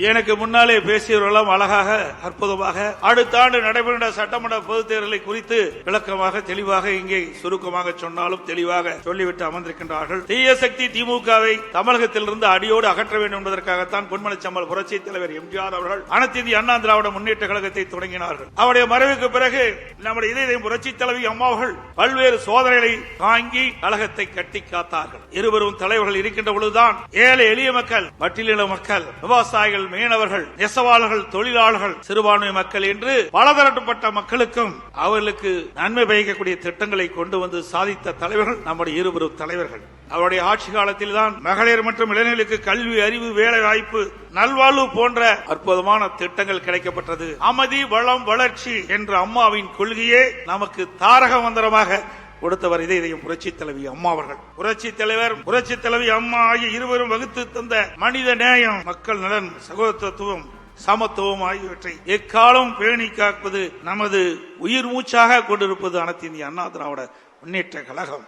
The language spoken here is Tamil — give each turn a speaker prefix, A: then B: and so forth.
A: எனக்கு முன்னாலே பேசியவர்களும் அழகாக அற்புதமாக அடுத்த ஆண்டு நடைபெறுகின்ற சட்டமன்ற பொதுத் தேர்தலை குறித்து விளக்கமாக தெளிவாக இங்கே சுருக்கமாக சொன்னாலும் தெளிவாக சொல்லிவிட்டு அமர்ந்திருக்கின்றார்கள். தீய சக்தி திமுகவை தமிழகத்திலிருந்து அடியோடு அகற்ற வேண்டும் என்பதற்காகத்தான் பொன்மனச்செம்மல் புரட்சி தலைவர் எம்ஜிஆர் அவர்கள் அனைத்து இந்திய அண்ணா திராவிட முன்னேற்ற கழகத்தை தொடங்கினார்கள். அவருடைய மறைவுக்கு பிறகு நம்முடைய இதய புரட்சி தலைவி அம்மா அவர்கள் பல்வேறு சோதனைகளை தாங்கி கழகத்தை கட்டி காத்தார்கள். இருவரும் தலைவர்கள் இருக்கின்ற பொழுதுதான் ஏழை எளிய மக்கள், பட்டியலின மக்கள், விவசாயிகள், மீனவர்கள், நெசவாளர்கள், தொழிலாளர்கள், சிறுபான்மை மக்கள் என்று பலதரப்பட்ட மக்களுக்கும் அவர்களுக்கு நன்மை பயக்கக்கூடிய திட்டங்களை கொண்டு வந்து சாதித்த தலைவர்கள் நம்முடைய இருவரும் தலைவர்கள். அவருடைய ஆட்சி காலத்தில் தான் மகளிர் மற்றும் இளைஞர்களுக்கு கல்வி, அறிவு, வேலை வாய்ப்பு, நல்வாழ்வு போன்ற அற்புதமான திட்டங்கள் கிடைக்கப்பட்டது. அமைதி, வளம், வளர்ச்சி என்ற அம்மாவின் கொள்கையே நமக்கு தாரக மந்திரமாக கொடுத்தவர் இதயம் புரட்சி தலைவி அம்மா அவர்கள். புரட்சி தலைவர், புரட்சி தலைவி அம்மா ஆகிய இருவரும் வகுத்து தந்த மனித நேயம், மக்கள் நலன், சகோதரத்துவம், சமத்துவம் ஆகியவற்றை எக்காலம் பேணி காப்பது நமது உயிர் மூச்சாக கொண்டிருப்பது அனைத்து இந்திய அண்ணா திராவிட முன்னேற்ற கழகம்.